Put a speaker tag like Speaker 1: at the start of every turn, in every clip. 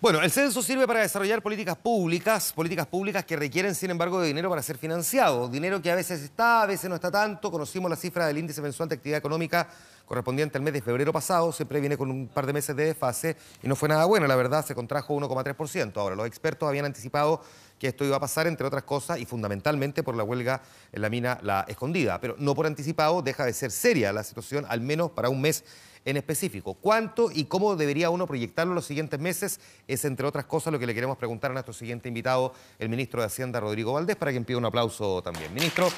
Speaker 1: Bueno, el censo sirve para desarrollar políticas públicas que requieren, sin embargo, de dinero para ser financiado. Dinero que a veces está, a veces no está tanto. Conocimos la cifra del índice mensual de actividad económica correspondiente al mes de febrero pasado. Siempre viene con un par de meses de desfase y no fue nada bueno, la verdad, se contrajo 1,3%. Ahora, los expertos habían anticipado que esto iba a pasar, entre otras cosas, y fundamentalmente por la huelga en la mina La Escondida. Pero no por anticipado deja de ser seria la situación, al menos para un mes en específico. ¿Cuánto y cómo debería uno proyectarlo en los siguientes meses? Es, entre otras cosas, lo que le queremos preguntar a nuestro siguiente invitado, el ministro de Hacienda, Rodrigo Valdés, para quien pida un aplauso también. Ministro,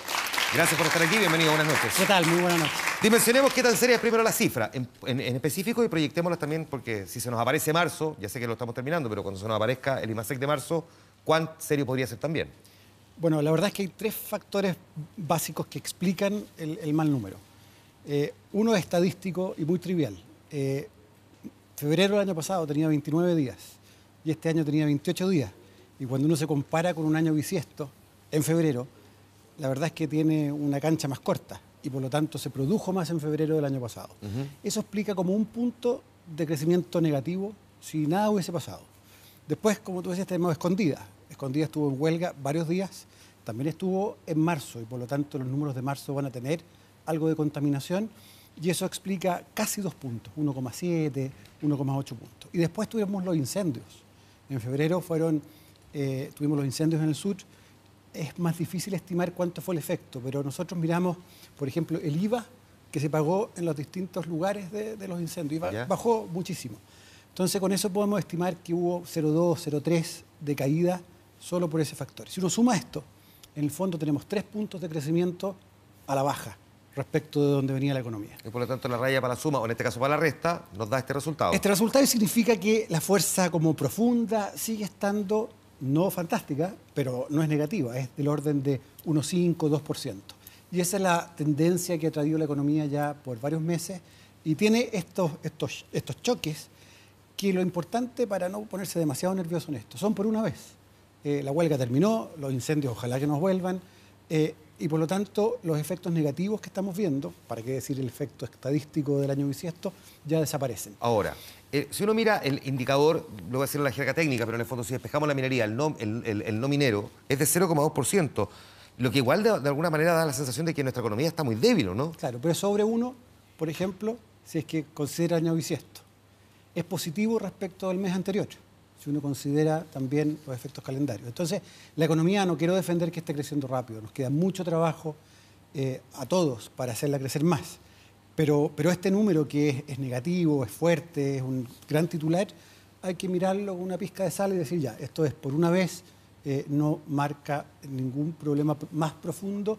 Speaker 1: gracias por estar aquí, bienvenido, buenas noches.
Speaker 2: ¿Qué tal? Muy buenas noches.
Speaker 1: Dimensionemos qué tan seria es primero la cifra, en específico, y proyectémosla también, porque si se nos aparece marzo, ya sé que lo estamos terminando, pero cuando se nos aparezca el IMASEC de marzo, ¿cuán serio podría ser también?
Speaker 2: Bueno, la verdad es que hay tres factores básicos que explican el mal número. Uno es estadístico y muy trivial. Febrero del año pasado tenía 29 días y este año tenía 28 días. Y cuando uno se compara con un año bisiesto, en febrero, la verdad es que tiene una cancha más corta y por lo tanto se produjo más en febrero del año pasado. Eso explica como un punto de crecimiento negativo si nada hubiese pasado. Después, como tú decías, tenemos Escondida. Escondida estuvo en huelga varios días, también estuvo en marzo y por lo tanto los números de marzo van a tener algo de contaminación y eso explica casi 2 puntos, 1,7, 1,8 puntos. Y después tuvimos los incendios. En febrero tuvimos los incendios en el sur. Es más difícil estimar cuánto fue el efecto, pero nosotros miramos, por ejemplo, el IVA que se pagó en los distintos lugares de los incendios y bajó muchísimo. Entonces, con eso podemos estimar que hubo 0,2, 0,3 de caída solo por ese factor. Si uno suma esto, en el fondo tenemos 3 puntos de crecimiento a la baja respecto de donde venía la economía.
Speaker 1: Y por lo tanto la raya para la suma, o en este caso para la resta, nos da este resultado.
Speaker 2: Este resultado significa que la fuerza como profunda sigue estando no fantástica, pero no es negativa, es del orden de 1,5, 2%. Y esa es la tendencia que ha traído la economía ya por varios meses y tiene estos choques que lo importante para no ponerse demasiado nervioso en esto, son por una vez. La huelga terminó, los incendios ojalá que nos vuelvan, y por lo tanto los efectos negativos que estamos viendo, para qué decir el efecto estadístico del año bisiesto, ya desaparecen.
Speaker 1: Ahora, si uno mira el indicador, lo voy a decir en la jerga técnica, pero en el fondo si despejamos la minería, el no minero, es de 0,2%, lo que igual de alguna manera da la sensación de que nuestra economía está muy débil, ¿no?
Speaker 2: Claro, pero es sobre 1, por ejemplo, si es que considera el año bisiesto. Es positivo respecto al mes anterior, si uno considera también los efectos calendarios. Entonces, la economía, no quiero defender que esté creciendo rápido, nos queda mucho trabajo a todos para hacerla crecer más. Pero este número que es negativo, es fuerte, es un gran titular, hay que mirarlo con una pizca de sal y decir ya, esto es por una vez, no marca ningún problema más profundo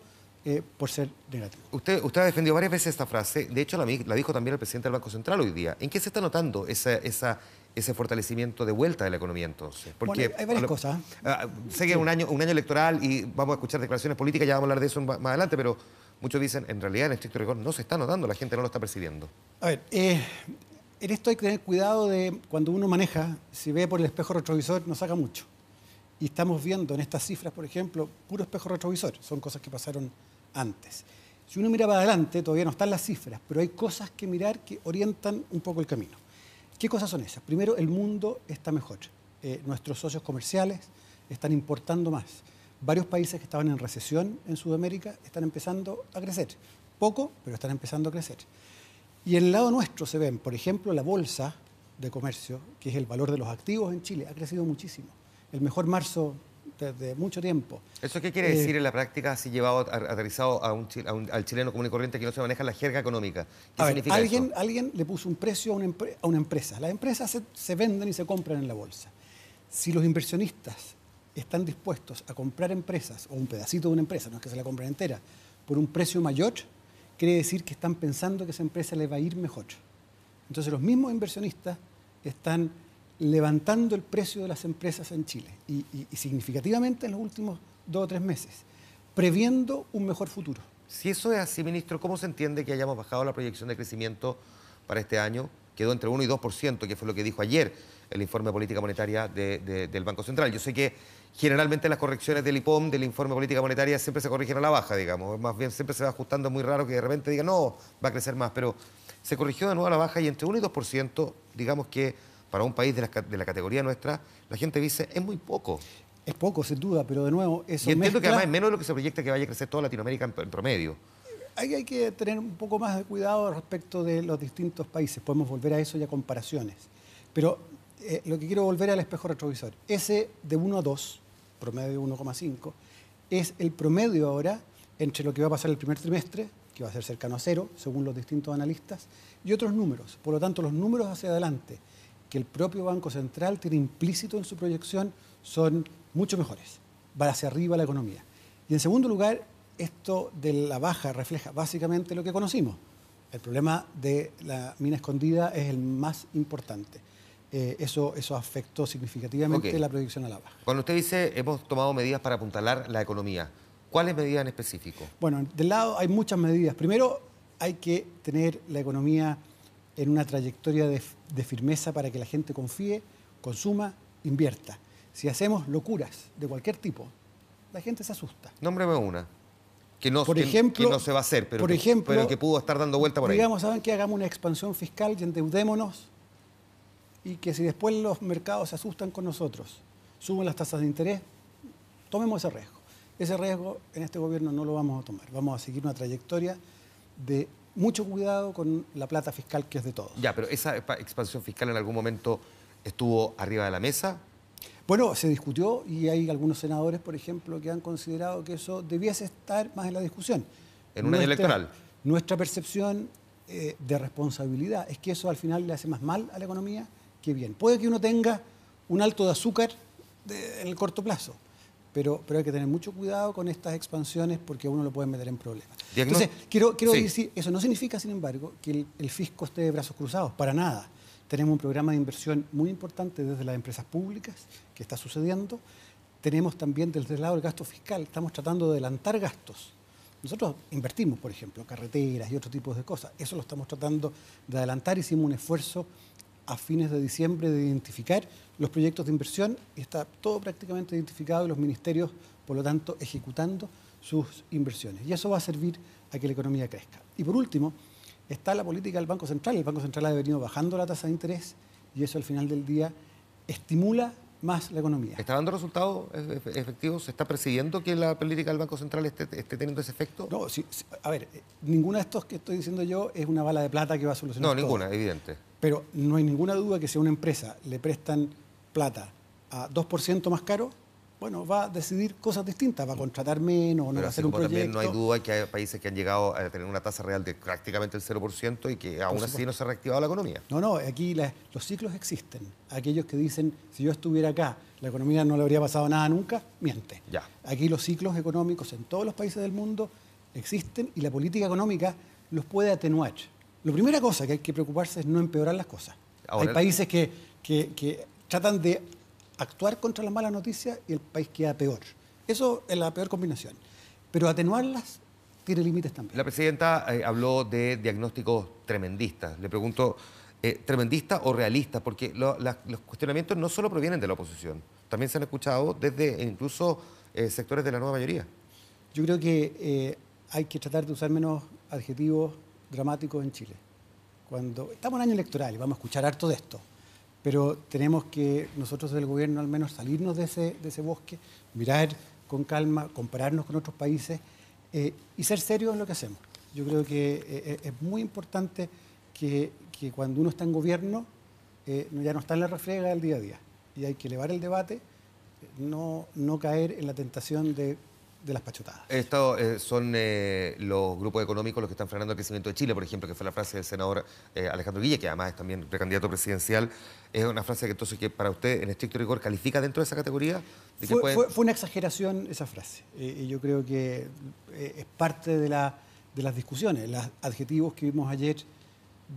Speaker 2: por ser negativo.
Speaker 1: Usted ha defendido varias veces esta frase, de hecho la dijo también el presidente del Banco Central hoy día. ¿En qué se está notando ese fortalecimiento de vuelta de la economía entonces?
Speaker 2: Porque bueno, hay varias cosas.
Speaker 1: Sé que es un año electoral y vamos a escuchar declaraciones políticas, ya vamos a hablar de eso más adelante, pero muchos dicen, en realidad en estricto rigor no se está notando, la gente no lo está percibiendo.
Speaker 2: A ver, en esto hay que tener cuidado de cuando uno maneja, si ve por el espejo retrovisor no saca mucho. Y estamos viendo en estas cifras, por ejemplo, puro espejo retrovisor, son cosas que pasaron antes. Si uno mira para adelante, todavía no están las cifras, pero hay cosas que mirar que orientan un poco el camino. ¿Qué cosas son esas? Primero, el mundo está mejor. Nuestros socios comerciales están importando más. Varios países que estaban en recesión en Sudamérica están empezando a crecer. Poco, pero están empezando a crecer. Y en el lado nuestro se ven, por ejemplo, la bolsa de comercio, que es el valor de los activos en Chile, ha crecido muchísimo. El mejor marzo desde mucho tiempo.
Speaker 1: ¿Eso qué quiere decir en la práctica si llevado aterrizado al chileno común y corriente que no se maneja en la jerga económica? ¿Qué significa eso?
Speaker 2: Alguien le puso un precio a una empresa. Las empresas se venden y se compran en la bolsa. Si los inversionistas están dispuestos a comprar empresas, o un pedacito de una empresa, no es que se la compren entera, por un precio mayor, quiere decir que están pensando que esa empresa le va a ir mejor. Entonces los mismos inversionistas están levantando el precio de las empresas en Chile y significativamente en los últimos 2 o 3 meses, previendo un mejor futuro.
Speaker 1: Si eso es así, ministro, ¿cómo se entiende que hayamos bajado la proyección de crecimiento para este año? Quedó entre 1 y 2%, que fue lo que dijo ayer el informe de política monetaria del Banco Central. Yo sé que generalmente las correcciones del IPOM, del informe de política monetaria, siempre se corrigen a la baja, digamos. Más bien siempre se va ajustando, es muy raro que de repente diga no, va a crecer más, pero se corrigió de nuevo a la baja y entre 1 y 2%, digamos que para un país de la categoría nuestra, la gente dice, es muy poco.
Speaker 2: Es poco, sin duda, pero de nuevo eso
Speaker 1: Y entiendo que
Speaker 2: mezcla.
Speaker 1: además es menos de lo que se proyecta que vaya a crecer toda Latinoamérica en promedio.
Speaker 2: Hay que tener un poco más de cuidado respecto de los distintos países. Podemos volver a eso y a comparaciones. Pero lo que quiero volver al espejo retrovisor. Ese de 1 a 2, promedio 1,5, es el promedio ahora entre lo que va a pasar el primer trimestre, que va a ser cercano a 0, según los distintos analistas, y otros números. Por lo tanto, los números hacia adelante que el propio Banco Central tiene implícito en su proyección son mucho mejores. Va hacia arriba la economía. Y en segundo lugar, esto de la baja refleja básicamente lo que conocimos. El problema de la mina escondida es el más importante. Eso afectó significativamente la proyección a la baja.
Speaker 1: Cuando usted dice hemos tomado medidas para apuntalar la economía, ¿cuáles medidas en específico?
Speaker 2: Bueno, del lado hay muchas medidas. Primero, hay que tener la economía en una trayectoria de firmeza para que la gente confíe, consuma, invierta. Si hacemos locuras de cualquier tipo, la gente se asusta.
Speaker 1: Nómbreme una. Que no
Speaker 2: Por ejemplo,
Speaker 1: que no se va a hacer, pero que pudo estar dando vuelta por ahí.
Speaker 2: Digamos, ¿saben qué? Hagamos una expansión fiscal y endeudémonos, y que si después los mercados se asustan con nosotros, suben las tasas de interés, tomemos ese riesgo. Ese riesgo en este gobierno no lo vamos a tomar. Vamos a seguir una trayectoria de mucho cuidado con la plata fiscal que es de todos.
Speaker 1: Ya, pero esa expansión fiscal en algún momento estuvo arriba de la mesa.
Speaker 2: Bueno, se discutió y hay algunos senadores, por ejemplo, que han considerado que eso debiese estar más en la discusión.
Speaker 1: En un año electoral.
Speaker 2: Nuestra percepción de responsabilidad es que eso al final le hace más mal a la economía que bien. Puede que uno tenga un alto de azúcar en el corto plazo, pero hay que tener mucho cuidado con estas expansiones porque a uno lo pueden meter en problemas. Entonces, quiero decir, eso no significa, sin embargo, que el fisco esté de brazos cruzados, para nada. Tenemos un programa de inversión muy importante desde las empresas públicas que está sucediendo. Tenemos también desde el lado del gasto fiscal, estamos tratando de adelantar gastos. Nosotros invertimos, por ejemplo, carreteras y otros tipos de cosas. Eso lo estamos tratando de adelantar. Hicimos un esfuerzo a fines de diciembre de identificar los proyectos de inversión y está todo prácticamente identificado y los ministerios, por lo tanto, ejecutando sus inversiones. Y eso va a servir a que la economía crezca. Y por último, está la política del Banco Central. El Banco Central ha venido bajando la tasa de interés y eso al final del día estimula más la economía.
Speaker 1: ¿Está dando resultados efectivos? ¿Se está persiguiendo que la política del Banco Central esté teniendo ese efecto?
Speaker 2: No, a ver, ninguna de estos que estoy diciendo yo es una bala de plata que va a solucionar todo.
Speaker 1: No, ninguna, evidente.
Speaker 2: Pero no hay ninguna duda que si a una empresa le prestan plata a 2% más caro, bueno, va a decidir cosas distintas, va a contratar menos, no va a hacer un proyecto.
Speaker 1: También no hay duda que hay países que han llegado a tener una tasa real de prácticamente el 0% y que aún así no se ha reactivado la economía.
Speaker 2: No, aquí los ciclos existen. Aquellos que dicen, si yo estuviera acá, la economía no le habría pasado nada nunca, miente.
Speaker 1: Ya.
Speaker 2: Aquí los ciclos económicos en todos los países del mundo existen y la política económica los puede atenuar. La primera cosa que hay que preocuparse es no empeorar las cosas. Ahora, hay países que tratan de actuar contra las malas noticias y el país queda peor. Eso es la peor combinación. Pero atenuarlas tiene límites también.
Speaker 1: La presidenta habló de diagnósticos tremendistas. Le pregunto, ¿tremendistas o realistas? Porque los cuestionamientos no solo provienen de la oposición, también se han escuchado desde incluso sectores de la nueva mayoría.
Speaker 2: Yo creo que hay que tratar de usar menos adjetivos dramáticos en Chile. Cuando estamos en año electoral y vamos a escuchar harto de esto, pero tenemos que nosotros del gobierno al menos salirnos de ese bosque, mirar con calma, compararnos con otros países y ser serios en lo que hacemos. Yo creo que es muy importante que cuando uno está en gobierno ya no está en la refriega del día a día y hay que elevar el debate, no caer en la tentación de las pachotadas.
Speaker 1: Estos son los grupos económicos los que están frenando el crecimiento de Chile, por ejemplo, que fue la frase del senador Alejandro Guille, que además es también precandidato presidencial. Es una frase que entonces que para usted, en estricto rigor, califica dentro de esa categoría.
Speaker 2: Fue una exageración esa frase. Y yo creo que es parte de las discusiones. Los adjetivos que vimos ayer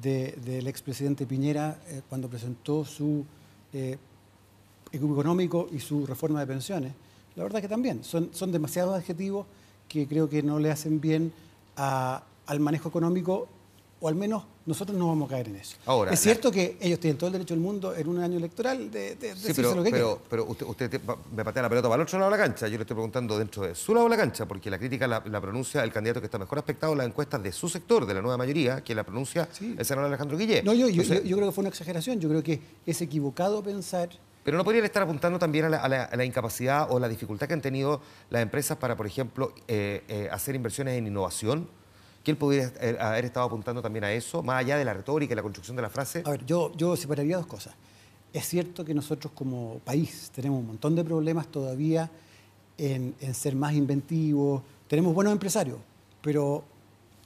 Speaker 2: del expresidente Piñera cuando presentó su equipo económico y su reforma de pensiones. La verdad que también son demasiados adjetivos que creo que no le hacen bien al manejo económico o al menos nosotros no vamos a caer en eso.
Speaker 1: Ahora,
Speaker 2: es cierto que ellos tienen todo el derecho del mundo en un año electoral de
Speaker 1: sí,
Speaker 2: decirse lo que quieran.
Speaker 1: pero usted me patea la pelota para el otro lado de la cancha. Yo le estoy preguntando dentro de su lado de la cancha, porque la crítica la pronuncia el candidato que está mejor aspectado en las encuestas de su sector, de la nueva mayoría, que la pronuncia el senador Alejandro Guillé.
Speaker 2: No, yo creo que fue una exageración. Yo creo que es equivocado pensar...
Speaker 1: Pero no podrían estar apuntando también a la incapacidad o la dificultad que han tenido las empresas para, por ejemplo, hacer inversiones en innovación. ¿Que él podría haber estado apuntando también a eso, más allá de la retórica y la construcción de la frase?
Speaker 2: A ver, yo separaría dos cosas. Es cierto que nosotros como país tenemos un montón de problemas todavía en ser más inventivos. Tenemos buenos empresarios, pero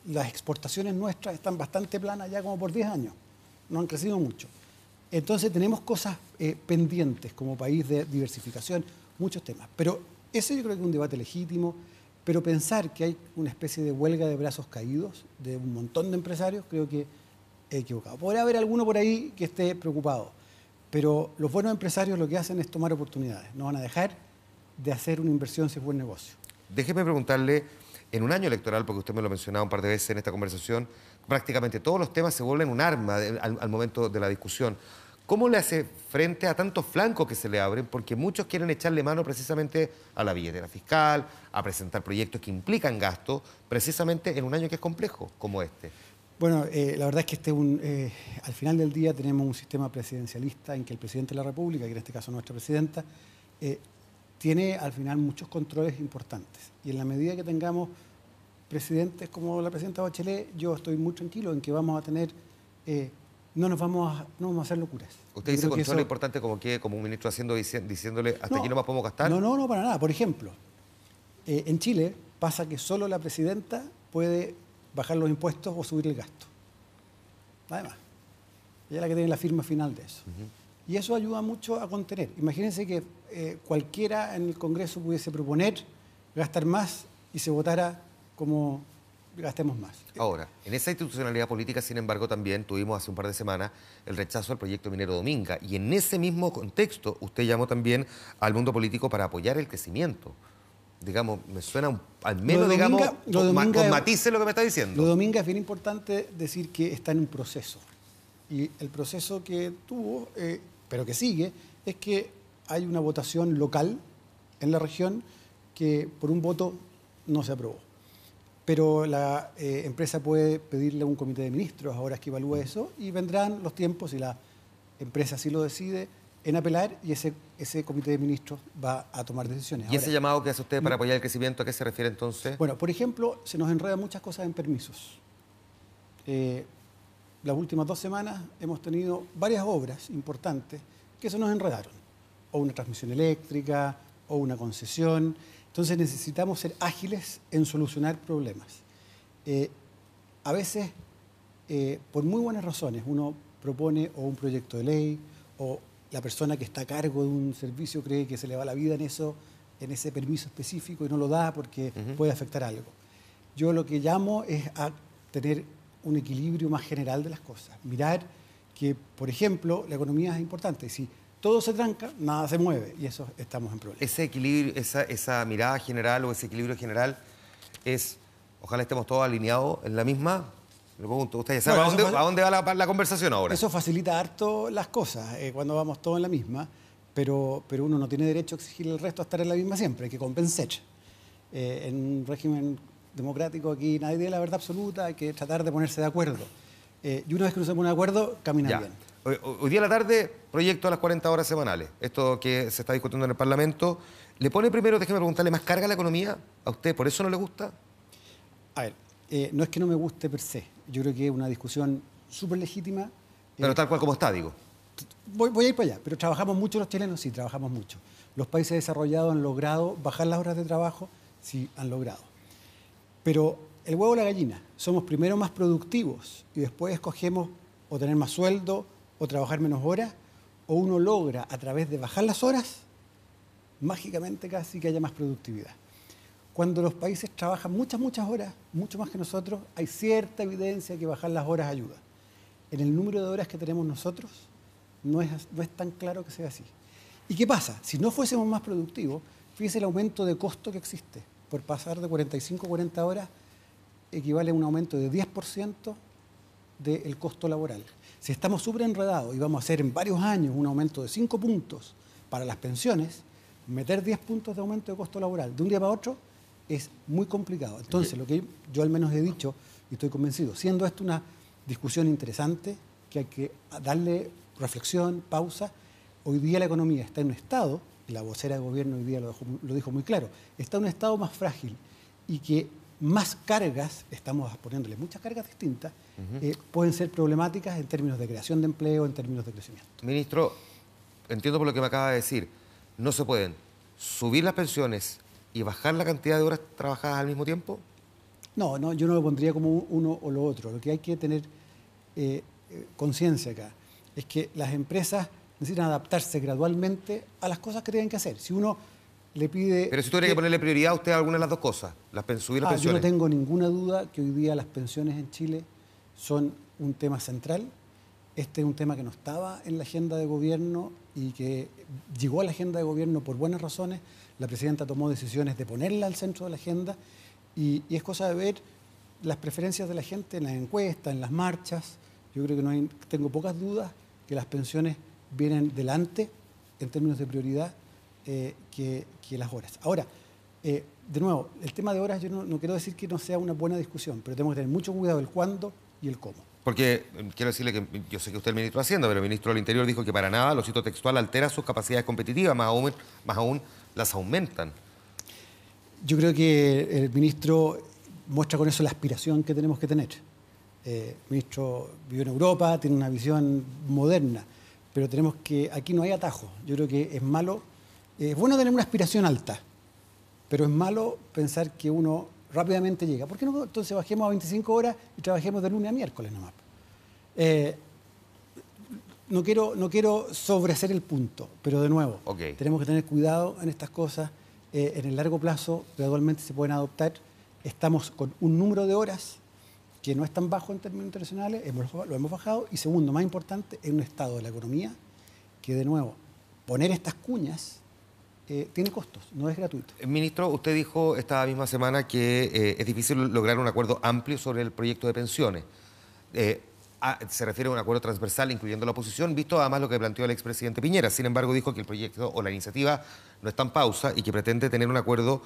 Speaker 2: las exportaciones nuestras están bastante planas ya como por 10 años. No han crecido mucho. Entonces tenemos cosas pendientes como país de diversificación, muchos temas. Pero ese yo creo que es un debate legítimo. Pero pensar que hay una especie de huelga de brazos caídos de un montón de empresarios, creo que es equivocado. Podrá haber alguno por ahí que esté preocupado, pero los buenos empresarios lo que hacen es tomar oportunidades. No van a dejar de hacer una inversión si es buen negocio.
Speaker 1: Déjeme preguntarle, en un año electoral, porque usted me lo mencionaba un par de veces en esta conversación, prácticamente todos los temas se vuelven un arma al momento de la discusión. ¿Cómo le hace frente a tantos flancos que se le abren? Porque muchos quieren echarle mano precisamente a la billetera fiscal, a presentar proyectos que implican gastos, precisamente en un año que es complejo como este.
Speaker 2: Bueno, la verdad es que al final del día tenemos un sistema presidencialista en que el presidente de la República, que en este caso nuestra presidenta, tiene al final muchos controles importantes. Y en la medida que tengamos presidentes como la presidenta Bachelet, yo estoy muy tranquilo en que vamos a tener... no vamos a hacer locuras.
Speaker 1: ¿Usted dice control importante como que como un ministro diciéndole hasta aquí no más podemos gastar?
Speaker 2: No, para nada. Por ejemplo, en Chile pasa que solo la presidenta puede bajar los impuestos o subir el gasto. Además, ella es la que tiene la firma final de eso. Y eso ayuda mucho a contener. Imagínense que cualquiera en el Congreso pudiese proponer gastar más y se votara como... gastemos más.
Speaker 1: Ahora, en esa institucionalidad política, sin embargo, también tuvimos hace un par de semanas el rechazo al proyecto minero Dominga. Y en ese mismo contexto, usted llamó también al mundo político para apoyar el crecimiento. Digamos, me suena al menos, con matices lo que me está diciendo.
Speaker 2: Lo de Dominga es bien importante decir que está en un proceso. Y el proceso que tuvo, pero que sigue, es que hay una votación local en la región que por un voto no se aprobó. Pero la empresa puede pedirle a un comité de ministros ahora que evalúe eso y vendrán los tiempos, si la empresa así lo decide, en apelar y ese comité de ministros va a tomar decisiones.
Speaker 1: ¿Y ese llamado que hace usted para apoyar el crecimiento, a qué se refiere entonces?
Speaker 2: Bueno, por ejemplo, se nos enredan muchas cosas en permisos. Las últimas 2 semanas hemos tenido varias obras importantes que se nos enredaron. O una transmisión eléctrica, o una concesión. Entonces necesitamos ser ágiles en solucionar problemas. A veces, por muy buenas razones, uno propone o un proyecto de ley o la persona que está a cargo de un servicio cree que se le va la vida en eso, en ese permiso específico y no lo da porque puede afectar algo. Yo lo que llamo es a tener un equilibrio más general de las cosas. Mirar que, por ejemplo, la economía es importante. Si todo se tranca, nada se mueve y eso estamos en problemas.
Speaker 1: Ese equilibrio, esa mirada general o ese equilibrio general es, ojalá estemos todos alineados en la misma. Le pregunto, ¿usted ya sabe a dónde va la conversación ahora?
Speaker 2: Eso facilita harto las cosas cuando vamos todos en la misma, pero uno no tiene derecho a exigirle al resto a estar en la misma siempre, hay que compensar. En un régimen democrático aquí nadie tiene la verdad absoluta, hay que tratar de ponerse de acuerdo. Y una vez que uno se pone de acuerdo, camina bien.
Speaker 1: Hoy día a la tarde, proyecto a las 40 horas semanales. Esto que se está discutiendo en el Parlamento. ¿Le pone primero, déjeme preguntarle, más carga a la economía? ¿A usted por eso no le gusta?
Speaker 2: A ver, no es que no me guste per se. Yo creo que es una discusión súper legítima.
Speaker 1: Pero tal cual como está, digo.
Speaker 2: Voy a ir para allá. Pero ¿trabajamos mucho los chilenos? Sí, trabajamos mucho. ¿Los países desarrollados han logrado bajar las horas de trabajo? Sí, han logrado. Pero el huevo o la gallina. Somos primero más productivos y después escogemos o tener más sueldo o trabajar menos horas, o uno logra, a través de bajar las horas, mágicamente casi que haya más productividad. Cuando los países trabajan muchas horas, mucho más que nosotros, hay cierta evidencia que bajar las horas ayuda. En el número de horas que tenemos nosotros, no es tan claro que sea así. ¿Y qué pasa? Si no fuésemos más productivos, fíjese el aumento de costo que existe. Por pasar de 45 a 40 horas, equivale a un aumento de 10% del costo laboral. Si estamos súper enredados y vamos a hacer en varios años un aumento de 5 puntos para las pensiones, meter 10 puntos de aumento de costo laboral de un día para otro es muy complicado. Entonces, lo que yo al menos he dicho, y estoy convencido, siendo esto una discusión interesante, que hay que darle reflexión, pausa, hoy día la economía está en un estado, y la vocera de gobierno hoy día lo dijo muy claro, está en un estado más frágil y que más cargas, estamos poniéndole muchas cargas distintas, pueden ser problemáticas en términos de creación de empleo, en términos de crecimiento.
Speaker 1: Ministro, entiendo por lo que me acaba de decir, no se pueden subir las pensiones y bajar la cantidad de horas trabajadas al mismo tiempo.
Speaker 2: No, no, yo no lo pondría como uno o lo otro. Lo que hay que tener conciencia acá es que las empresas necesitan adaptarse gradualmente a las cosas que tienen que hacer. Si uno le pide...
Speaker 1: Pero si tú tienes que ponerle prioridad a usted a alguna de las dos cosas, subir las pensiones.
Speaker 2: Yo no tengo ninguna duda que hoy día las pensiones en Chile son un tema central. Este es un tema que no estaba en la agenda de gobierno y que llegó a la agenda de gobierno por buenas razones. La presidenta tomó decisiones de ponerla al centro de la agenda y es cosa de ver las preferencias de la gente en las encuestas, en las marchas. Yo creo que tengo pocas dudas que las pensiones vienen delante en términos de prioridad que las horas. Ahora, de nuevo, el tema de horas yo no quiero decir que no sea una buena discusión, pero tenemos que tener mucho cuidado el cuándo y el cómo.
Speaker 1: Porque quiero decirle que yo sé que usted es el ministro de Hacienda, pero el ministro del Interior dijo que para nada, lo cito textual, altera sus capacidades competitivas, más aún las aumentan.
Speaker 2: Yo creo que el ministro muestra con eso la aspiración que tenemos que tener. El ministro vivió en Europa, tiene una visión moderna, pero tenemos que, aquí no hay atajo. Yo creo que es malo, es bueno tener una aspiración alta, pero es malo pensar que uno rápidamente llega. ¿Por qué no entonces bajemos a 25 horas y trabajemos de lunes a miércoles nomás? No quiero sobrehacer el punto, pero de nuevo, tenemos que tener cuidado en estas cosas. En el largo plazo, gradualmente se pueden adoptar. Estamos con un número de horas que no es tan bajo en términos internacionales, lo hemos bajado. Y segundo, más importante, es un estado de la economía que, de nuevo, poner estas cuñas tiene costos, no es gratuito.
Speaker 1: Ministro, usted dijo esta misma semana que es difícil lograr un acuerdo amplio sobre el proyecto de pensiones. Se refiere a un acuerdo transversal, incluyendo la oposición, visto además lo que planteó el expresidente Piñera. Sin embargo, dijo que el proyecto o la iniciativa no está en pausa y que pretende tener un acuerdo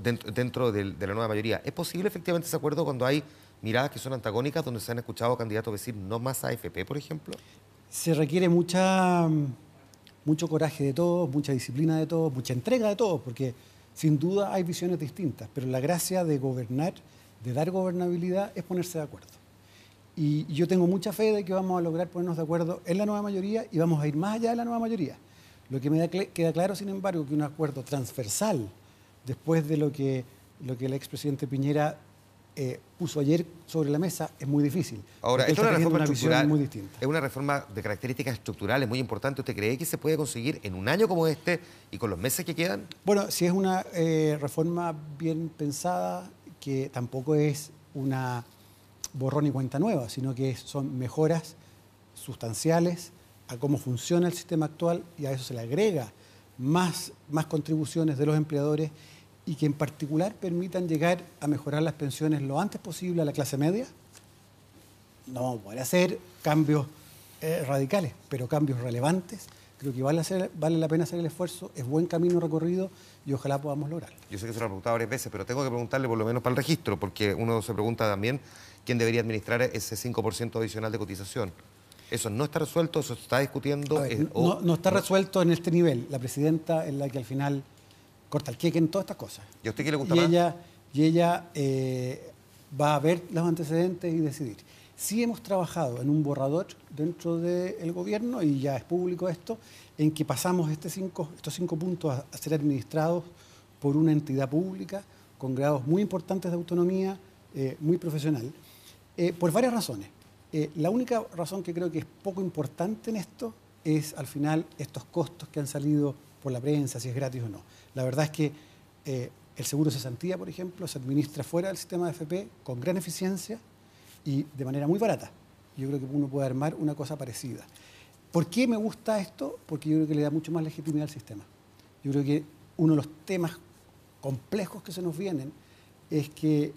Speaker 1: dentro de la nueva mayoría. ¿Es posible efectivamente ese acuerdo cuando hay miradas que son antagónicas, donde se han escuchado candidatos decir no más AFP, por ejemplo?
Speaker 2: Se requiere mucho coraje de todos, mucha disciplina de todos, mucha entrega de todos, porque sin duda hay visiones distintas, pero la gracia de gobernar, de dar gobernabilidad, es ponerse de acuerdo. Y yo tengo mucha fe de que vamos a lograr ponernos de acuerdo en la nueva mayoría y vamos a ir más allá de la nueva mayoría. Lo que queda claro, sin embargo, que un acuerdo transversal, después de lo que el expresidente Piñera puso ayer sobre la mesa, es muy difícil.
Speaker 1: Ahora, esto es una reforma estructural,
Speaker 2: muy distinta.
Speaker 1: Es una reforma de características estructurales muy importante. ¿Usted cree que se puede conseguir en un año como este y con los meses que quedan?
Speaker 2: Bueno, si es una reforma bien pensada, que tampoco es una borrón y cuenta nueva, sino que son mejoras sustanciales a cómo funciona el sistema actual y a eso se le agrega más contribuciones de los empleadores y que en particular permitan llegar a mejorar las pensiones lo antes posible a la clase media. No vamos a poder hacer cambios radicales, pero cambios relevantes. Creo que vale la pena hacer el esfuerzo, es buen camino recorrido y ojalá podamos lograrlo.
Speaker 1: Yo sé que se lo he preguntado varias veces, pero tengo que preguntarle por lo menos para el registro, porque uno se pregunta también quién debería administrar ese 5% adicional de cotización. ¿Eso no está resuelto? ¿Eso se está discutiendo?
Speaker 2: Ver, no está resuelto en este nivel. La presidenta es la que al final corta el queque en todas estas cosas.
Speaker 1: ¿Y a usted qué le gusta más?
Speaker 2: Ella va a ver los antecedentes y decidir. Sí hemos trabajado en un borrador dentro del gobierno, y ya es público esto, en que pasamos estos 5 puntos a ser administrados por una entidad pública con grados muy importantes de autonomía, muy profesional, por varias razones. La única razón que creo que es poco importante en esto es, al final, estos costos que han salido por la prensa, si es gratis o no. La verdad es que el seguro de cesantía, por ejemplo, se administra fuera del sistema de AFP con gran eficiencia y de manera muy barata. Yo creo que uno puede armar una cosa parecida. ¿Por qué me gusta esto? Porque yo creo que le da mucho más legitimidad al sistema. Yo creo que uno de los temas complejos que se nos vienen es que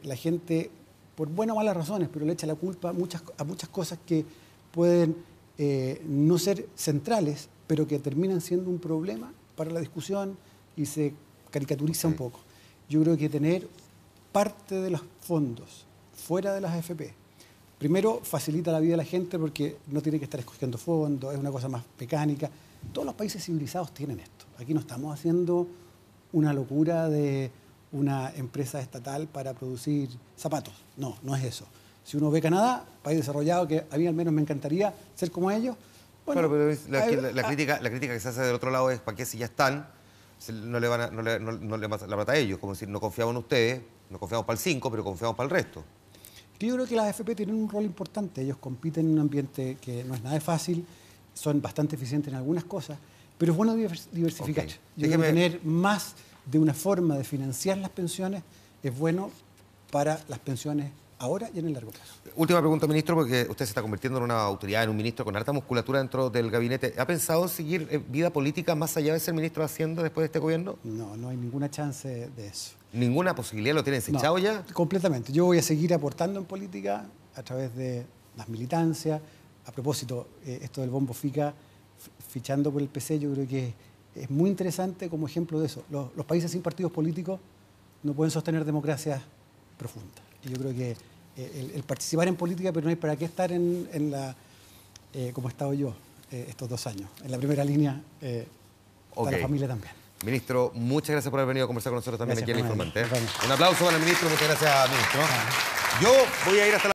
Speaker 2: la gente por buenas o malas razones, pero le echa la culpa a muchas cosas que pueden no ser centrales, pero que terminan siendo un problema para la discusión y se caricaturiza un poco. Yo creo que tener parte de los fondos fuera de las AFP, primero facilita la vida de la gente porque no tiene que estar escogiendo fondos, es una cosa más mecánica. Todos los países civilizados tienen esto. Aquí no estamos haciendo una locura de una empresa estatal para producir zapatos. No, no es eso. Si uno ve Canadá, país desarrollado, que a mí al menos me encantaría ser como ellos. Bueno,
Speaker 1: claro, pero la crítica que se hace del otro lado es ¿para qué si ya están? No le van la plata a ellos, como decir, no confiamos en ustedes, no confiamos para el 5, pero confiamos para el resto.
Speaker 2: Yo creo que las AFP tienen un rol importante. Ellos compiten en un ambiente que no es nada fácil, son bastante eficientes en algunas cosas, pero es bueno diversificar.
Speaker 1: Okay.
Speaker 2: Yo creo que tener más de una forma de financiar las pensiones es bueno para las pensiones ahora y en el largo plazo.
Speaker 1: Última pregunta, ministro, porque usted se está convirtiendo en una autoridad, en un ministro con harta musculatura dentro del gabinete. ¿Ha pensado en seguir vida política más allá de ser ministro de Hacienda después de este gobierno?
Speaker 2: No, no hay ninguna chance de eso.
Speaker 1: ¿Ninguna posibilidad? ¿Lo tiene desechado ya?
Speaker 2: Completamente. Yo voy a seguir aportando en política a través de las militancias. A propósito, esto del bombo FICA, fichando por el PC, yo creo que es muy interesante como ejemplo de eso. Los países sin partidos políticos no pueden sostener democracias profundas. Y yo creo que el participar en política, pero no hay para qué estar como he estado yo estos 2 años. En la primera línea está la familia también.
Speaker 1: Ministro, muchas gracias por haber venido a conversar con nosotros también aquí en El Informante. Un aplauso para el ministro, muchas gracias, ministro. Yo voy a ir hasta la